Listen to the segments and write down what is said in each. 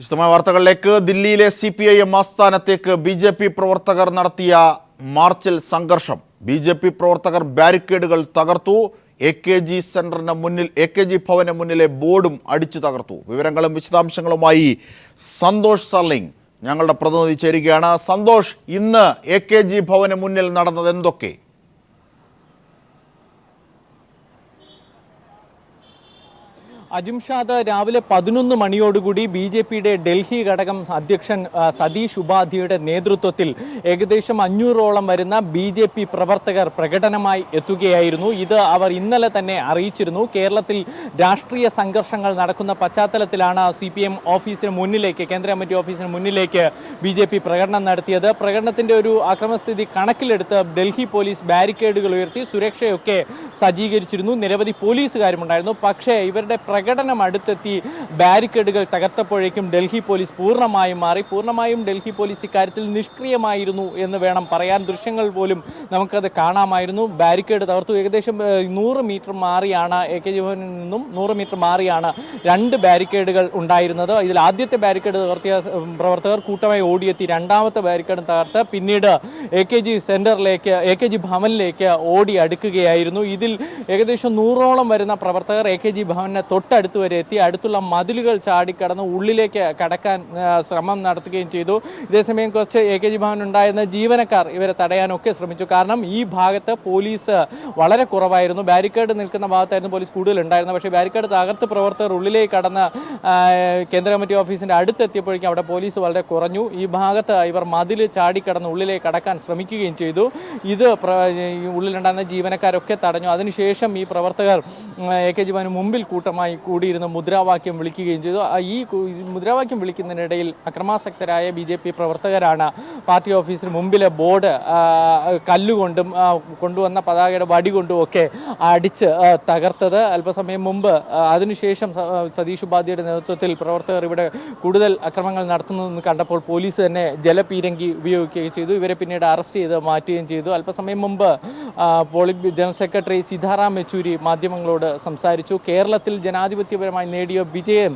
വിശദമായ വാർത്തകളിലേക്ക്. ദില്ലിയിലെ CPIM ആസ്ഥാനത്തേക്ക് BJP പ്രവർത്തകർ നടത്തിയ മാർച്ചിൽ സംഘർഷം. BJP പ്രവർത്തകർ ബാരിക്കേഡുകൾ തകർത്തു. AKG സെന്ററിന് മുന്നിൽ AKG ഭവന് മുന്നിലെ ബോർഡും അടിച്ചു തകർത്തു. വിവരങ്ങളും വിശദാംശങ്ങളുമായി സന്തോഷ് സർലിംഗ് ഞങ്ങളുടെ പ്രതിനിധി ചേരുകയാണ്. സന്തോഷ്, ഇന്ന് AKG ഭവന് മുന്നിൽ നടന്നത് എന്തൊക്കെ? അജിംഷാദ്, രാവിലെ 11 മണിയോടുകൂടി BJPയുടെ ഡൽഹി ഘടകം അധ്യക്ഷൻ സതീഷ് ഉപാധ്യയുടെ നേതൃത്വത്തിൽ ഏകദേശം 500ഓളം വരുന്ന BJP പ്രവർത്തകർ പ്രകടനമായി എത്തുകയായിരുന്നു. ഇത് അവർ ഇന്നലെ തന്നെ അറിയിച്ചിരുന്നു. കേരളത്തിൽ രാഷ്ട്രീയ സംഘർഷങ്ങൾ നടക്കുന്ന പശ്ചാത്തലത്തിലാണ് CPM ഓഫീസിന് മുന്നിലേക്ക്, കേന്ദ്ര കമ്മിറ്റി ഓഫീസിന് മുന്നിലേക്ക് BJP പ്രകടനം നടത്തിയത്. പ്രകടനത്തിൻ്റെ ഒരു അക്രമസ്ഥിതി കണക്കിലെടുത്ത് ഡൽഹി പോലീസ് ബാരിക്കേഡുകൾ ഉയർത്തി സുരക്ഷയൊക്കെ സജ്ജീകരിച്ചിരുന്നു. നിരവധി പോലീസുകാരുമുണ്ടായിരുന്നു. പക്ഷേ ഇവരുടെ പ്രകടനം അടുത്തെത്തി ബാരിക്കേഡുകൾ തകർത്തപ്പോഴേക്കും ഡൽഹി പോലീസ് പൂർണ്ണമായും ഡൽഹി പോലീസ് ഇക്കാര്യത്തിൽ നിഷ്ക്രിയമായിരുന്നു എന്ന് വേണം പറയാൻ. ദൃശ്യങ്ങൾ പോലും നമുക്കത് കാണാമായിരുന്നു. ബാരിക്കേഡ് തകർത്തു. ഏകദേശം 100 മീറ്റർ മാറിയാണ് AKG ഭവനിൽ നിന്നും 100 മീറ്റർ മാറിയാണ് 2 ബാരിക്കേഡുകൾ ഉണ്ടായിരുന്നത്. ഇതിൽ ആദ്യത്തെ ബാരിക്കേഡ് തകർത്തിയ പ്രവർത്തകർ കൂട്ടമായി ഓടിയെത്തി രണ്ടാമത്തെ ബാരിക്കേഡ് തകർത്ത് പിന്നീട് AKG സെന്ററിലേക്ക്, AKG ഭവനിലേക്ക് ഓടി അടുക്കുകയായിരുന്നു. ഇതിൽ ഏകദേശം 100ഓളം വരുന്ന പ്രവർത്തകർ AKG ഭവനെ തൊട്ടടുത്ത് വരെ എത്തി. അടുത്തുള്ള മതിലുകൾ ചാടിക്കടന്ന് ഉള്ളിലേക്ക് കടക്കാൻ ശ്രമം നടത്തുകയും ചെയ്തു. ഇതേസമയം കുറച്ച് AKG ഭവൻ ഉണ്ടായിരുന്ന ജീവനക്കാർ ഇവരെ തടയാനൊക്കെ ശ്രമിച്ചു. കാരണം ഈ ഭാഗത്ത് പോലീസ് വളരെ കുറവായിരുന്നു. ബാരിക്കേഡ് നിൽക്കുന്ന ഭാഗത്തായിരുന്നു പോലീസ് കൂടുതൽ ഉണ്ടായിരുന്നത്. പക്ഷേ ബാരിക്കേഡ് തകർത്ത് പ്രവർത്തകർ ഉള്ളിലേക്ക് കടന്ന് കേന്ദ്ര കമ്മിറ്റി ഓഫീസിൻ്റെ അടുത്തെത്തിയപ്പോഴേക്കും അവിടെ പോലീസ് വളരെ കുറഞ്ഞു. ഈ ഭാഗത്ത് ഇവർ മതിൽ ചാടിക്കടന്ന് ഉള്ളിലേക്ക് കടക്കാൻ ശ്രമിക്കുകയും ചെയ്തു. ഇത് ഉള്ളിലുണ്ടായിരുന്ന ജീവനക്കാരൊക്കെ തടഞ്ഞു. അതിനുശേഷം ഈ പ്രവർത്തകർ AKG ഭവന് മുമ്പിൽ കൂട്ടമായി കൂടിയിരുന്ന് മുദ്രാവാക്യം വിളിക്കുകയും ചെയ്തു. ഈ മുദ്രാവാക്യം വിളിക്കുന്നതിനിടയിൽ അക്രമാസക്തരായ BJP പ്രവർത്തകരാണ് പാർട്ടി ഓഫീസിന് മുമ്പിലെ ബോർഡ് കല്ലുകൊണ്ടും കൊണ്ടുവന്ന പതാകയുടെ വടി കൊണ്ടും ഒക്കെ അടിച്ച് തകർത്തത്. അല്പസമയം മുമ്പ് അതിനുശേഷം സതീഷ് ഉപാധ്യയുടെ നേതൃത്വത്തിൽ പ്രവർത്തകർ ഇവിടെ കൂടുതൽ അക്രമങ്ങൾ നടത്തുന്നതെന്ന് കണ്ടപ്പോൾ പോലീസ് തന്നെ ജലപീരങ്കി ഉപയോഗിക്കുകയും ചെയ്തു. ഇവരെ പിന്നീട് അറസ്റ്റ് ചെയ്ത് മാറ്റുകയും ചെയ്തു. അല്പസമയം മുമ്പ് polit general secretary Sitaram Yechury മാധ്യമങ്ങളോട് സംസാരിച്ചു. കേരളത്തിൽ ജനാധിപത്യപരമായി നേടിയ വിജയം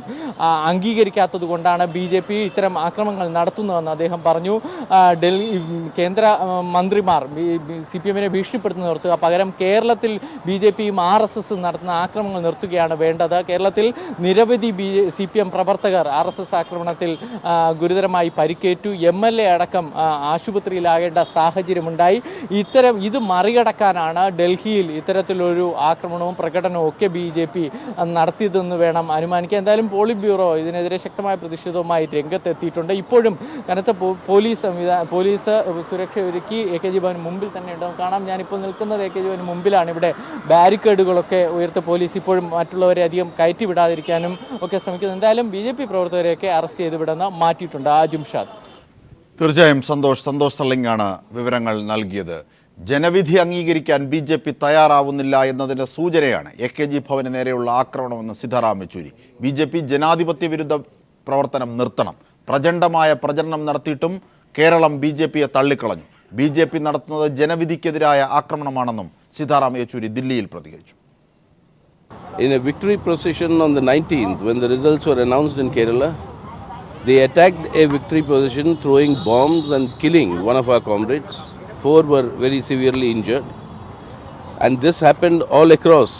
അംഗീകരിക്കാത്തത് കൊണ്ടാണ് BJP ഇത്തരം ആക്രമണങ്ങൾ നടത്തുന്നതെന്ന് അദ്ദേഹം പറഞ്ഞു. ഡൽഹി കേന്ദ്ര മന്ത്രിമാർ CPMനെ ഭീഷണിപ്പെടുത്തുന്ന നിർത്തുക, പകരം കേരളത്തിൽ BJPയും RSS നടത്തുന്ന ആക്രമണങ്ങൾ നിർത്തുകയാണ് വേണ്ടത്. കേരളത്തിൽ നിരവധി CPM പ്രവർത്തകർ RSS ആക്രമണത്തിൽ ഗുരുതരമായി പരിക്കേറ്റു. MLA അടക്കം ആശുപത്രിയിലാകേണ്ട സാഹചര്യമുണ്ടായി. ഇത് മറികടക്കാനാണ് ഡൽഹിയിൽ ഇത്തരത്തിലൊരു ആക്രമണവും പ്രകടനവും ഒക്കെ BJP നടത്തിയതെന്ന് വേണം അനുമാനിക്കാൻ. എന്തായാലും പോളിറ്റ് ബ്യൂറോ ഇതിനെതിരെ ശക്തമായ പ്രതിഷേധവുമായി രംഗത്തെത്തിയിട്ടുണ്ട്. ഇപ്പോഴും കനത്ത പോലീസ് സുരക്ഷ ഒരുക്കി AKG ഭവന് മുമ്പിൽ തന്നെ ഉണ്ടെന്ന് കാണാം. ഞാനിപ്പോൾ നിൽക്കുന്നത് AKG ഭവന് മുമ്പിലാണ്. ഇവിടെ ബാരിക്കേഡുകളൊക്കെ ഉയർത്തി പോലീസ് ഇപ്പോഴും മറ്റുള്ളവരെ അധികം കയറ്റിവിടാതിരിക്കാനും ഒക്കെ ശ്രമിക്കുന്നു. എന്തായാലും BJP പ്രവർത്തകരെയൊക്കെ അറസ്റ്റ് ചെയ്ത് വിടുന്ന മാറ്റിയിട്ടുണ്ട്. അജിംഷാദ്. തീർച്ചയായും സന്തോഷ് സർലിംഗാണ് വിവരങ്ങൾ നൽകിയത്. ജനവിധി അംഗീകരിക്കാൻ BJP തയ്യാറാവുന്നില്ല എന്നതിൻ്റെ സൂചനയാണ് AKG ഭവന് നേരെയുള്ള ആക്രമണമെന്ന് സീതാറാം യെച്ചൂരി. BJP ജനാധിപത്യ വിരുദ്ധ പ്രവർത്തനം നിർത്തണം. പ്രചണ്ഡമായ പ്രചരണം നടത്തിയിട്ടും കേരളം BJPയെ തള്ളിക്കളഞ്ഞു. BJP നടത്തുന്നത് ജനവിധിക്കെതിരായ ആക്രമണമാണെന്നും സീതാറാം യെച്ചൂരി ദില്ലിയിൽ പ്രതികരിച്ചു. In a victory procession on the 19th, when the results were announced in Kerala, they attacked a victory procession, throwing bombs and killing one of our comrades. 4 were very severely injured, and this happened all across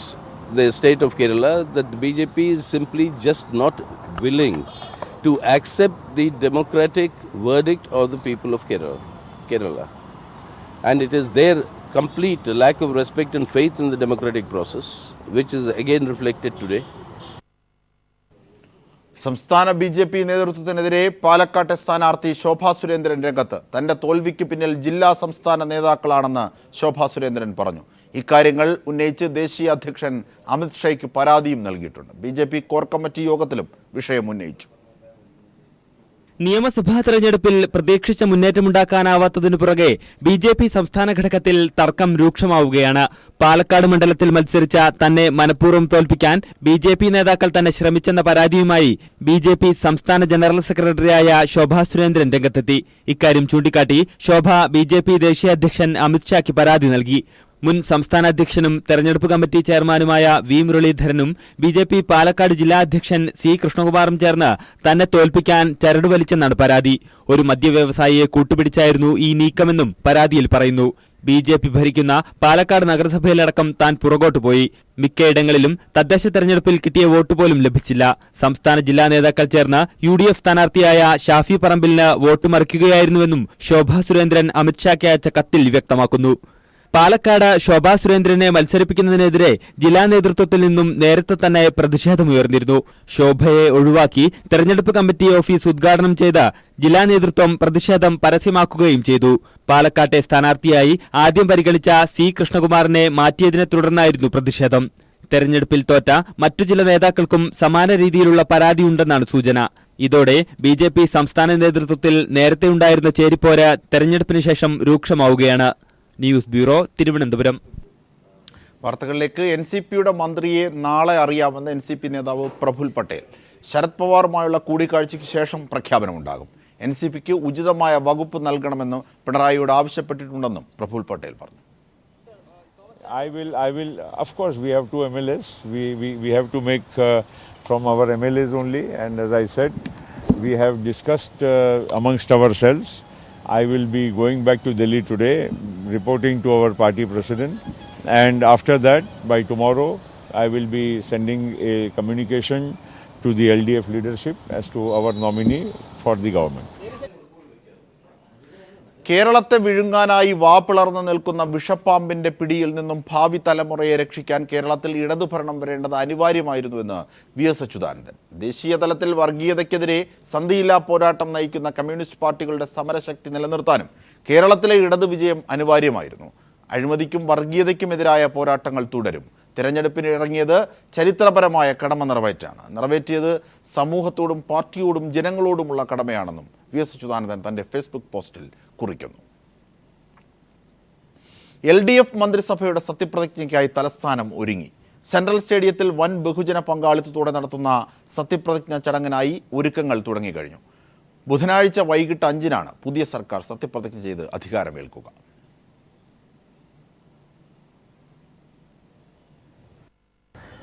the state of Kerala, that the BJP is simply just not willing to accept the democratic verdict of the people of Kerala. And it is their complete lack of respect and faith in the democratic process, which is again reflected today. സംസ്ഥാന BJP നേതൃത്വത്തിനെതിരെ പാലക്കാട്ടെ സ്ഥാനാർത്ഥി ശോഭാ സുരേന്ദ്രൻ രംഗത്ത്. തൻ്റെ തോൽവിക്ക് പിന്നിൽ ജില്ലാ സംസ്ഥാന നേതാക്കളാണെന്ന് ശോഭാ സുരേന്ദ്രൻ പറഞ്ഞു. ഇക്കാര്യങ്ങൾ ഉന്നയിച്ച് ദേശീയ അധ്യക്ഷൻ അമിത് ഷായ്ക്ക് പരാതിയും നൽകിയിട്ടുണ്ട്. BJP കോർ കമ്മിറ്റി യോഗത്തിലും വിഷയം ഉന്നയിച്ചു. നിയമസഭാ തെരഞ്ഞെടുപ്പിൽ പ്രതീക്ഷിച്ച മുന്നേറ്റമുണ്ടാക്കാനാവാത്തതിനു പുറകെ BJP സംസ്ഥാന ഘടകത്തിൽ തർക്കം രൂക്ഷമാവുകയാണ്. പാലക്കാട് മണ്ഡലത്തിൽ മത്സരിച്ച തന്നെ മനഃപൂർവ്വം തോൽപ്പിക്കാൻ BJP നേതാക്കൾ തന്നെ ശ്രമിച്ചെന്ന പരാതിയുമായി BJP സംസ്ഥാന ജനറൽ സെക്രട്ടറിയായ ശോഭാ സുരേന്ദ്രൻ രംഗത്തെത്തി. ഇക്കാര്യം ചൂണ്ടിക്കാട്ടി ശോഭ BJP ദേശീയ അധ്യക്ഷൻ അമിത് ഷായ്ക്ക് പരാതി നൽകി. മുൻ സംസ്ഥാന അധ്യക്ഷനും തെരഞ്ഞെടുപ്പ് കമ്മിറ്റി ചെയർമാനുമായ വി മുരളീധരനും ബി.ജെ.പി. പാലക്കാട് ജില്ലാ അധ്യക്ഷൻ സി കൃഷ്ണകുമാറും ചേർന്ന് തന്നെ തോൽപ്പിക്കാൻ ചരട് വലിച്ചെന്നാണ് പരാതി. ഒരു മദ്യവ്യവസായിയെ കൂട്ടുപിടിച്ചായിരുന്നു ഈ നീക്കമെന്നും പരാതിയിൽ പറയുന്നു. ബി.ജെ.പി. ഭരിക്കുന്ന പാലക്കാട് നഗരസഭയിലടക്കം താൻ പുറകോട്ട് പോയി. മിക്കയിടങ്ങളിലും തദ്ദേശ തെരഞ്ഞെടുപ്പിൽ കിട്ടിയ വോട്ട് പോലും ലഭിച്ചില്ല. സംസ്ഥാന ജില്ലാ നേതാക്കൾ ചേർന്ന് UDF സ്ഥാനാർത്ഥിയായ ഷാഫി പറമ്പിലിന് വോട്ട് മറിക്കുകയായിരുന്നുവെന്നും ശോഭാ സുരേന്ദ്രൻ അമിത്ഷായ്ക്ക് അയച്ച കത്തിൽ വ്യക്തമാക്കുന്നു. പാലക്കാട് ശോഭാ സുരേന്ദ്രനെ മത്സരിപ്പിക്കുന്നതിനെതിരെ ജില്ലാ നേതൃത്വത്തിൽ നിന്നും നേരത്തെ തന്നെ പ്രതിഷേധമുയർന്നിരുന്നു. ശോഭയെ ഒഴിവാക്കി തെരഞ്ഞെടുപ്പ് കമ്മിറ്റി ഓഫീസ് ഉദ്ഘാടനം ചെയ്ത് ജില്ലാ നേതൃത്വം പ്രതിഷേധം പരസ്യമാക്കുകയും ചെയ്തു. പാലക്കാട്ടെ സ്ഥാനാർത്ഥിയായി ആദ്യം പരിഗണിച്ച സി കൃഷ്ണകുമാറിനെ മാറ്റിയതിനെ തുടർന്നായിരുന്നു പ്രതിഷേധം. തെരഞ്ഞെടുപ്പിൽ തോറ്റ മറ്റു ചില നേതാക്കൾക്കും സമാന രീതിയിലുള്ള പരാതിയുണ്ടെന്നാണ് സൂചന. ഇതോടെ ബി.ജെ.പി. സംസ്ഥാന നേതൃത്വത്തിൽ നേരത്തെ ഉണ്ടായിരുന്ന ചേരിപ്പോര് തെരഞ്ഞെടുപ്പിന് ശേഷം രൂക്ഷമാവുകയാണ്. News bureau, Thiruvananthapuram. വാർത്തകളിലേക്ക്. NCPയുടെ മന്ത്രിയെ നാളെ അറിയാമെന്ന് NCP നേതാവ് പ്രഫുൽ പട്ടേൽ. ശരത് പവാറുമായുള്ള കൂടിക്കാഴ്ചയ്ക്ക് ശേഷം പ്രഖ്യാപനമുണ്ടാകും. NCPക്ക് ഉചിതമായ വകുപ്പ് നൽകണമെന്ന് പിണറായിയോട് ആവശ്യപ്പെട്ടിട്ടുണ്ടെന്നും പ്രഫുൽ പട്ടേൽ പറഞ്ഞു. I will. Of course, we have two MLAs. We have to make from our MLAs only. And as I said, we have discussed amongst ourselves. I will be going back to Delhi today, reporting to our party president. And after that, by tomorrow, I will be sending a communication to the LDF leadership as to our nominee for the government. കേരളത്തെ വിഴുങ്ങാനായി വാപ്പിളർന്നു നിൽക്കുന്ന വിഷപ്പാമ്പിന്റെ പിടിയിൽ നിന്നും ഭാവി തലമുറയെ രക്ഷിക്കാൻ കേരളത്തിൽ ഇടതുഭരണം വരേണ്ടത് അനിവാര്യമായിരുന്നുവെന്ന് VS Achuthanandan. ദേശീയ തലത്തിൽ വർഗീയതയ്ക്കെതിരെ സന്ധിയില്ലാ പോരാട്ടം നയിക്കുന്ന കമ്മ്യൂണിസ്റ്റ് പാർട്ടികളുടെ സമരശക്തി നിലനിർത്താനും കേരളത്തിലെ ഇടതു വിജയം അനിവാര്യമായിരുന്നു. അഴിമതിക്കും വർഗീയതയ്ക്കുമെതിരായ പോരാട്ടങ്ങൾ തുടരും. തിരഞ്ഞെടുപ്പിന് ഇറങ്ങിയത് ചരിത്രപരമായ കടമ നിറവേറ്റിയത് സമൂഹത്തോടും പാർട്ടിയോടും ജനങ്ങളോടുമുള്ള കടമയാണെന്നും VS അച്യുതാനന്ദൻ തൻ്റെ ഫേസ്ബുക്ക് പോസ്റ്റിൽ കുറിക്കുന്നു. LDF മന്ത്രിസഭയുടെ സത്യപ്രതിജ്ഞയ്ക്കായി തലസ്ഥാനം ഒരുങ്ങി. സെൻട്രൽ സ്റ്റേഡിയത്തിൽ വൻ ബഹുജന പങ്കാളിത്തത്തോടെ നടത്തുന്ന സത്യപ്രതിജ്ഞാ ചടങ്ങിനായി ഒരുക്കങ്ങൾ തുടങ്ങിക്കഴിഞ്ഞു. ബുധനാഴ്ച വൈകിട്ട് 5-നാണ് പുതിയ സർക്കാർ സത്യപ്രതിജ്ഞ ചെയ്ത് അധികാരമേൽക്കുക.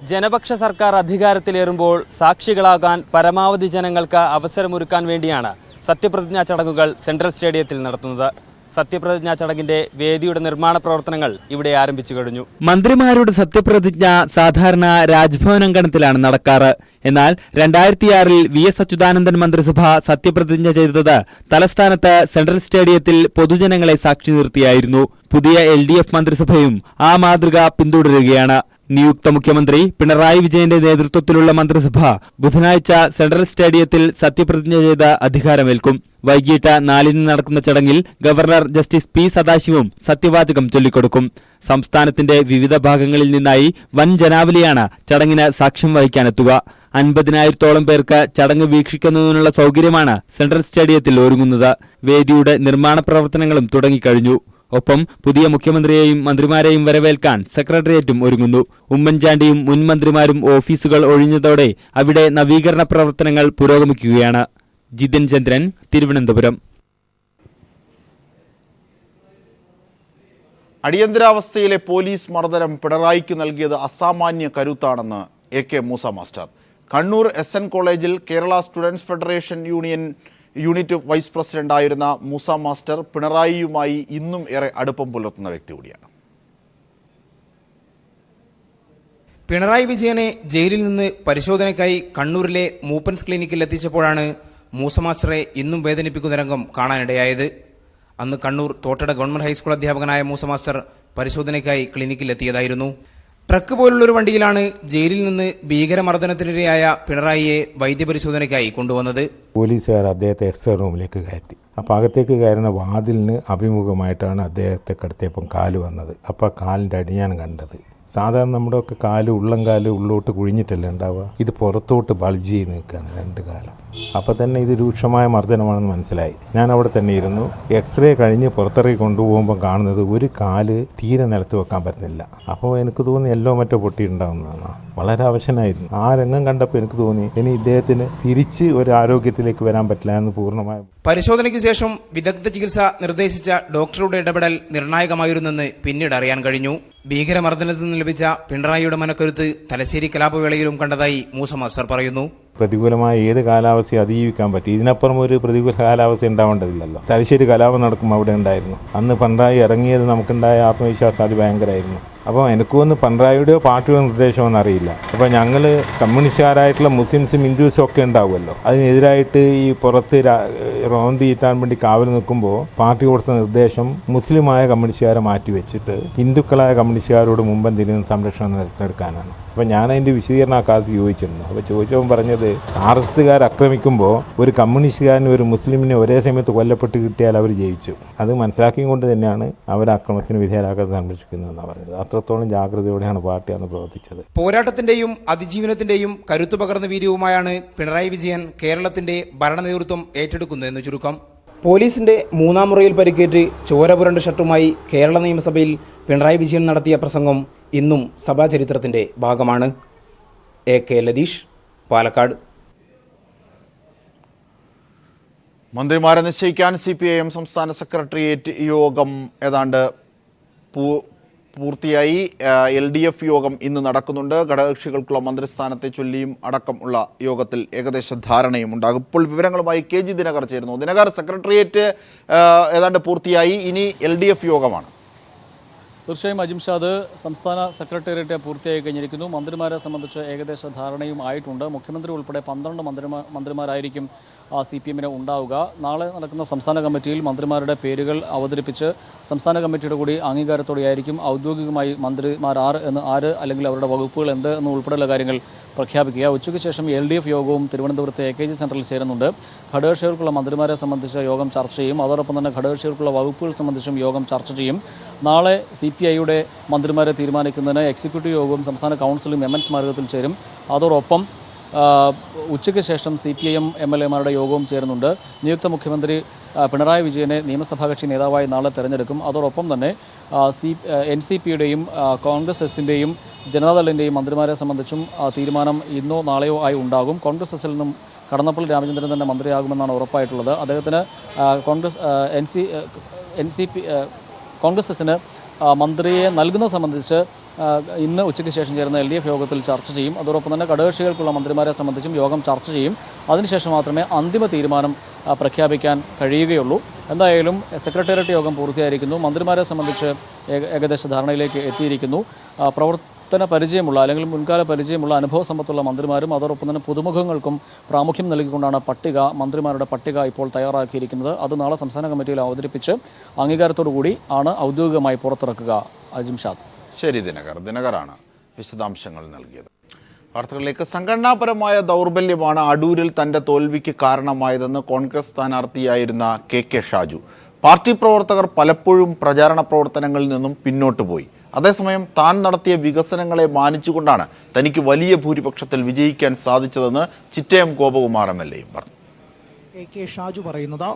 ജനപക്ഷ സർക്കാർ അധികാരത്തിലേറുമ്പോൾ സാക്ഷികളാകാൻ പരമാവധി ജനങ്ങൾക്ക് അവസരമൊരുക്കാൻ വേണ്ടിയാണ് സത്യപ്രതിജ്ഞാ ചടങ്ങുകൾ സെൻട്രൽ സ്റ്റേഡിയത്തിൽ നടത്തുന്നത്. സത്യപ്രതിജ്ഞാ ചടങ്ങിന്റെ വേദിയുടെ നിർമ്മാണ പ്രവർത്തനങ്ങൾ ഇവിടെ ആരംഭിച്ചു കഴിഞ്ഞു. മന്ത്രിമാരുടെ സത്യപ്രതിജ്ഞ സാധാരണ രാജ്ഭവൻ അങ്കണത്തിലാണ് നടക്കാറ്. എന്നാൽ 2006-ൽ VS അച്യുതാനന്ദൻ മന്ത്രിസഭ സത്യപ്രതിജ്ഞ ചെയ്തത് തലസ്ഥാനത്ത് സെൻട്രൽ സ്റ്റേഡിയത്തിൽ പൊതുജനങ്ങളെ സാക്ഷി നിർത്തിയായിരുന്നു. പുതിയ LDF മന്ത്രിസഭയും ആ മാതൃക പിന്തുടരുകയാണ്. നിയുക്ത മുഖ്യമന്ത്രി പിണറായി വിജയന്റെ നേതൃത്വത്തിലുള്ള മന്ത്രിസഭ ബുധനാഴ്ച സെൻട്രൽ സ്റ്റേഡിയത്തിൽ സത്യപ്രതിജ്ഞ ചെയ്ത് അധികാരമേൽക്കും. വൈകിട്ട് 4-ന് നടക്കുന്ന ചടങ്ങിൽ ഗവർണർ ജസ്റ്റിസ് P. സദാശിവം സത്യവാചകം ചൊല്ലിക്കൊടുക്കും. സംസ്ഥാനത്തിന്റെ വിവിധ ഭാഗങ്ങളിൽ നിന്നായി വൻ ജനാവലിയാണ് ചടങ്ങിന് സാക്ഷ്യം വഹിക്കാനെത്തുക. 50,000-ഓളം പേർക്ക് ചടങ്ങ് വീക്ഷിക്കുന്നതിനുള്ള സൗകര്യമാണ് സെൻട്രൽ സ്റ്റേഡിയത്തിൽ ഒരുങ്ങുന്നത്. വേദിയുടെ നിർമ്മാണ പ്രവർത്തനങ്ങളും തുടങ്ങിക്കഴിഞ്ഞു. ഒപ്പം പുതിയ മുഖ്യമന്ത്രിയെയും മന്ത്രിമാരെയും വരവേൽക്കാൻ സെക്രട്ടേറിയറ്റും ഒരുങ്ങുന്നു. ഉമ്മൻചാണ്ടിയും മുൻ മന്ത്രിമാരും ഓഫീസുകൾ ഒഴിഞ്ഞതോടെ അവിടെ നവീകരണ പ്രവർത്തനങ്ങൾ പുരോഗമിക്കുകയാണ്. ജിതിൻ ചന്ദ്രൻ, തിരുവനന്തപുരം. അടിയന്തരാവസ്ഥയിലെ പോലീസ് മർദ്ദനം പിണറായിക്ക് നൽകിയത് അസാമാന്യ കരുത്താണെന്ന് AK Moosa master. Kannur SN കോളേജിൽ Kerala students federation unit vice പ്രസിഡന്റായിരുന്ന മൂസ മാസ്റ്റർ പിണറായിയുമായി ഇന്നും ഏറെ അടുപ്പം പുലർത്തുന്ന വ്യക്തി കൂടിയാണ്. പിണറായി വിജയനെ ജയിലിൽ നിന്ന് പരിശോധനയ്ക്കായി കണ്ണൂരിലെ മൂപ്പൻസ് ക്ലിനിക്കിൽ എത്തിച്ചപ്പോഴാണ് മൂസ മാസ്റ്ററെ ഇന്നും വേദനിപ്പിക്കുന്ന രംഗം കാണാനിടയായത്. അന്ന് കണ്ണൂർ തോട്ടട ഗവൺമെന്റ് ഹൈസ്കൂൾ അധ്യാപകനായ മൂസ മാസ്റ്റർ പരിശോധനയ്ക്കായി ക്ലിനിക്കിൽ എത്തിയതായിരുന്നു. ട്രക്ക് പോലുള്ളൊരു വണ്ടിയിലാണ് ജയിലിൽ നിന്ന് ഭീകരമർദ്ദനത്തിനിരയായ പിണറായിയെ വൈദ്യപരിശോധനയ്ക്കായി കൊണ്ടുവന്നത്. പോലീസുകാർ അദ്ദേഹത്തെ എക്സ്റേ റൂമിലേക്ക് കയറ്റി. അപ്പോൾ അകത്തേക്ക് കയറുന്ന വാതിലിന് അഭിമുഖമായിട്ടാണ് അദ്ദേഹത്തെ കടത്തിയപ്പം കാല് വന്നത്. അപ്പോൾ കാലിൻ്റെ അടിയാണ് കണ്ടത്. സാധാരണ നമ്മുടെയൊക്കെ കാല് ഉള്ളംകാല് ഉള്ളോട്ട് കുഴിഞ്ഞിട്ടല്ലേ ഉണ്ടാവുക. ഇത് പുറത്തോട്ട് ബൾജ് ചെയ്ത് നിൽക്കുകയാണ് 2 കാലം. അപ്പോൾ തന്നെ ഇത് രൂക്ഷമായ മർദ്ദനമാണെന്ന് മനസ്സിലായി. ഞാൻ അവിടെ തന്നെ ഇരുന്നു. എക്സ്റേ കഴിഞ്ഞ് പുറത്തിറങ്ങി കൊണ്ടുപോകുമ്പോൾ കാണുന്നത് ഒരു കാല് തീരെ നിലത്ത് വെക്കാൻ പറ്റുന്നില്ല. അപ്പോൾ എനിക്ക് തോന്നി എല്ലോ മറ്റോ പൊട്ടിയിട്ടുണ്ടാകുന്നതാണ്. വളരെ അവശനായിരുന്നു. ആ രംഗം കണ്ടപ്പോൾ എനിക്ക് തോന്നി ഇനി ഇദ്ദേഹത്തിന് തിരിച്ച് ഒരു ആരോഗ്യത്തിലേക്ക് വരാൻ പറ്റില്ല എന്ന് പൂർണ്ണമായും. പരിശോധനയ്ക്ക് ശേഷം വിദഗ്ധ ചികിത്സ നിർദ്ദേശിച്ച ഡോക്ടറുടെ ഇടപെടൽ നിർണായകമായിരുന്നെന്ന് പിന്നീട് അറിയാൻ കഴിഞ്ഞു. ഭീകരമർദ്ദനത്തിൽ നിന്ന് ലഭിച്ച പിണറായിയുടെ മനക്കരുത്ത് തലശ്ശേരി കലാപവേളയിലും കണ്ടതായി മൂസ മാസ്റ്റർ പറയുന്നു. പ്രതികൂലമായ ഏത് കാലാവസ്ഥയും അതിജീവിക്കാൻ പറ്റി. ഇതിനപ്പുറം ഒരു പ്രതികൂല കാലാവസ്ഥ ഉണ്ടാവേണ്ടതില്ലല്ലോ. തലശ്ശേരി കലാപം നടക്കുമ്പോൾ അവിടെ ഉണ്ടായിരുന്നു. അന്ന് പിണറായി ഇറങ്ങിയത് നമുക്കുണ്ടായ ആത്മവിശ്വാസം അത് ഭയങ്കരമായിരുന്നു. അപ്പോൾ എനിക്കൊന്ന് പിണറായിയുടെയോ പാർട്ടിയോ നിർദ്ദേശമൊന്നും അറിയില്ല. അപ്പോൾ ഞങ്ങൾ കമ്മ്യൂണിസ്റ്റുകാരായിട്ടുള്ള മുസ്ലിംസും ഹിന്ദുസും ഒക്കെ ഉണ്ടാവുമല്ലോ, അതിനെതിരായിട്ട് ഈ പുറത്ത് റോന്തി ഈറ്റാൻ വേണ്ടി കാവൽ നിൽക്കുമ്പോൾ പാർട്ടി കൊടുത്ത നിർദ്ദേശം മുസ്ലിമായ കമ്മ്യൂണിസ്റ്റുകാരെ മാറ്റിവെച്ചിട്ട് ഹിന്ദുക്കളായ കമ്മ്യൂണിസ്റ്റുകാരോട് മുമ്പെന്തിനും സംരക്ഷണം നടത്തിയെടുക്കാനാണ്. അപ്പോൾ ഞാൻ അതിൻ്റെ വിശദീകരണം ആ കാലത്ത് ചോദിച്ചിരുന്നു. അപ്പോൾ ചോദിച്ചപ്പോൾ പറഞ്ഞത് RSSകാർ ആക്രമിക്കുമ്പോൾ ഒരു കമ്മ്യൂണിസ്റ്റുകാരനും ഒരു മുസ്ലിമിനെ ഒരേ സമയത്ത് കൊല്ലപ്പെട്ട് കിട്ടിയാൽ അവർ ജയിച്ചു. അത് മനസ്സിലാക്കിക്കൊണ്ട് തന്നെയാണ് അവർ ആക്രമണത്തിന് വിധേയരാക്കാതെ സംരക്ഷിക്കുന്നതെന്നാണ് പറഞ്ഞത്. അത്രത്തോളം ജാഗ്രതയോടെയാണ് പാർട്ടി അന്ന് പ്രവർത്തിച്ചത്. പോരാട്ടത്തിന്റെയും അതിജീവനത്തിന്റെയും കരുത്തു പകർന്ന വീര്യവുമായാണ് പിണറായി വിജയൻ കേരളത്തിന്റെ ഭരണ നേതൃത്വം ഏറ്റെടുക്കുന്നതെന്ന് ചുരുക്കം. പോലീസിന്റെ മൂന്നാം മുറയിൽ പരിക്കേറ്റ് ചോര പുരണ്ട ഷർട്ടുമായി കേരള നിയമസഭയിൽ പിണറായി വിജയൻ നടത്തിയ പ്രസംഗം ഇന്നും സഭാചരിത്രത്തിന്റെ ഭാഗമാണ്. AK ലതീഷ്, പാലക്കാട്. മന്ത്രിമാരെ നിശ്ചയിക്കാൻ CPIM സംസ്ഥാന സെക്രട്ടേറിയറ്റ് യോഗം ഏതാണ്ട് പൂർത്തിയായി. LDF യോഗം ഇന്ന് നടക്കുന്നുണ്ട്. ഘടകകക്ഷികൾക്കുള്ള മന്ത്രിസ്ഥാനത്തെ ചൊല്ലിയും അടക്കം ഉള്ള യോഗത്തിൽ ഏകദേശ ധാരണയും ഉണ്ടാകും. ഇപ്പോൾ വിവരങ്ങളുമായി KG ദിനകർ ചേരുന്നു. ദിനകർ, സെക്രട്ടേറിയറ്റ് ഏതാണ്ട് പൂർത്തിയായി, ഇനി LDF യോഗമാണ്. തീർച്ചയായും അജിംഷാദ്, സംസ്ഥാന സെക്രട്ടേറിയറ്റ് പൂർത്തിയായി കഴിഞ്ഞിരിക്കുന്നു. മന്ത്രിമാരെ സംബന്ധിച്ച് ഏകദേശ ധാരണയും ആയിട്ടുണ്ട്. മുഖ്യമന്ത്രി ഉൾപ്പെടെ 12 മന്ത്രിമാരായിരിക്കും CPM-ന് ഉണ്ടാവുക. നാളെ നടക്കുന്ന സംസ്ഥാന കമ്മിറ്റിയിൽ മന്ത്രിമാരുടെ പേരുകൾ അവതരിപ്പിച്ച് സംസ്ഥാന കമ്മിറ്റിയുടെ കൂടി അംഗീകാരത്തോടെയായിരിക്കും ഔദ്യോഗികമായി മന്ത്രിമാർ ആര് അല്ലെങ്കിൽ അവരുടെ വകുപ്പുകൾ എന്ത് എന്ന് ഉൾപ്പെടെയുള്ള കാര്യങ്ങൾ പ്രഖ്യാപിക്കുക. ഉച്ചയ്ക്ക് ശേഷം LDF യോഗവും തിരുവനന്തപുരത്തെ AKG സെൻറ്ററിൽ ചേരുന്നുണ്ട്. ഘടകകക്ഷികൾക്കുള്ള മന്ത്രിമാരെ സംബന്ധിച്ച യോഗം ചർച്ച ചെയ്യും. അതോടൊപ്പം തന്നെ ഘടകകക്ഷികൾക്കുള്ള വകുപ്പുകൾ സംബന്ധിച്ചും യോഗം ചർച്ച ചെയ്യും. നാളെ CPI-യുടെ മന്ത്രിമാരെ തീരുമാനിക്കുന്നതിന് എക്സിക്യൂട്ടീവ് യോഗവും സംസ്ഥാന കൗൺസിലും MN സ്മാരകത്തിൽ ചേരും. അതോടൊപ്പം ഉച്ചയ്ക്ക് ശേഷം CPIM MLA-മാരുടെ യോഗവും ചേരുന്നുണ്ട്. നിയുക്ത മുഖ്യമന്ത്രി പിണറായി വിജയനെ നിയമസഭാ കക്ഷി നേതാവായി നാളെ തെരഞ്ഞെടുക്കും. അതോടൊപ്പം തന്നെ NCP-യുടെയും കോൺഗ്രസ് എസിൻ്റെയും ജനതാദളിൻ്റെയും മന്ത്രിമാരെ സംബന്ധിച്ചും തീരുമാനം ഇന്നോ നാളെയോ ആയി ഉണ്ടാകും. കോൺഗ്രസ് എസിൽ നിന്നും കടന്നപ്പള്ളി രാമചന്ദ്രൻ തന്നെ മന്ത്രിയാകുമെന്നാണ് ഉറപ്പായിട്ടുള്ളത്. അദ്ദേഹത്തിന് കോൺഗ്രസ് എസിന് മന്ത്രിയെ നൽകുന്നത് സംബന്ധിച്ച് ഇന്ന് ഉച്ചയ്ക്ക് ശേഷം ചേരുന്ന LDF യോഗത്തിൽ ചർച്ച ചെയ്യും. അതോടൊപ്പം തന്നെ ഘടകകക്ഷികൾക്കുള്ള മന്ത്രിമാരെ സംബന്ധിച്ചും യോഗം ചർച്ച ചെയ്യും. അതിനുശേഷം മാത്രമേ അന്തിമ തീരുമാനം പ്രഖ്യാപിക്കാൻ കഴിയുകയുള്ളൂ. എന്തായാലും സെക്രട്ടേറിയറ്റ് യോഗം പൂർത്തിയായിരിക്കുന്നു. മന്ത്രിമാരെ സംബന്ധിച്ച് ഏകദേശ ധാരണയിലേക്ക് എത്തിയിരിക്കുന്നു. പ്രവർത്തന പരിചയമുള്ള അല്ലെങ്കിൽ മുൻകാല പരിചയമുള്ള അനുഭവ സമ്പത്തുള്ള മന്ത്രിമാരും അതോടൊപ്പം തന്നെ പുതുമുഖങ്ങൾക്കും പ്രാമുഖ്യം നൽകിക്കൊണ്ടാണ് മന്ത്രിമാരുടെ പട്ടിക ഇപ്പോൾ തയ്യാറാക്കിയിരിക്കുന്നത്. അത് നാളെ സംസ്ഥാന കമ്മിറ്റിയിൽ അവതരിപ്പിച്ച് അംഗീകാരത്തോടു കൂടി ആണ് ഔദ്യോഗികമായി പുറത്തിറക്കുക. അജിംഷാദ്. ശരി ദിനകറാണ് വിശദാംശങ്ങൾ നൽകിയത്. വാർത്തകളിലേക്ക്. സംഘടനാപരമായ ദൗർബല്യമാണ് അടൂരിൽ തൻ്റെ തോൽവിക്ക് കാരണമായതെന്ന് കോൺഗ്രസ് സ്ഥാനാർത്ഥിയായിരുന്ന KK ഷാജു. പാർട്ടി പ്രവർത്തകർ പലപ്പോഴും പ്രചാരണ പ്രവർത്തനങ്ങളിൽ നിന്നും പിന്നോട്ട് പോയി. അതേസമയം താൻ നടത്തിയ വികസനങ്ങളെ മാനിച്ചുകൊണ്ടാണ് തനിക്ക് വലിയ ഭൂരിപക്ഷത്തിൽ വിജയിക്കാൻ സാധിച്ചതെന്ന് ചിറ്റയം ഗോപകുമാർ MLA പറഞ്ഞു. KK ഷാജു പറയുന്നത്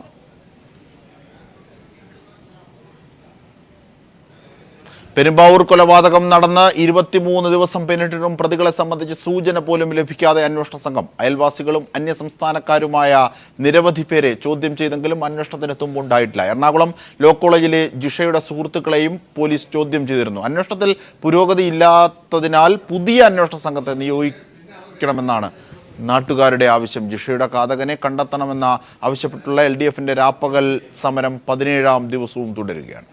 പെരുമ്പാവൂർ കൊലപാതകം നടന്ന് 23 ദിവസം പിന്നിട്ടിട്ടും പ്രതികളെ സംബന്ധിച്ച് സൂചന പോലും ലഭിക്കാതെ അന്വേഷണ സംഘം അയൽവാസികളും അന്യസംസ്ഥാനക്കാരുമായ നിരവധി പേരെ ചോദ്യം ചെയ്തെങ്കിലും അന്വേഷണത്തിന് തുമ്പുണ്ടായിട്ടില്ല. എറണാകുളം ലോ കോളേജിലെ ജിഷയുടെ സുഹൃത്തുക്കളെയും പോലീസ് ചോദ്യം ചെയ്തിരുന്നു. അന്വേഷണത്തിൽ പുരോഗതിയില്ലാത്തതിനാൽ പുതിയ അന്വേഷണ സംഘത്തെ നിയോഗിക്കണമെന്നാണ് നാട്ടുകാരുടെ ആവശ്യം. ജിഷയുടെ ഘാതകനെ കണ്ടെത്തണമെന്ന ആവശ്യപ്പെട്ടുള്ള LDF-ന്റെ രാപ്പകൽ സമരം 17ാം ദിവസവും തുടരുകയാണ്.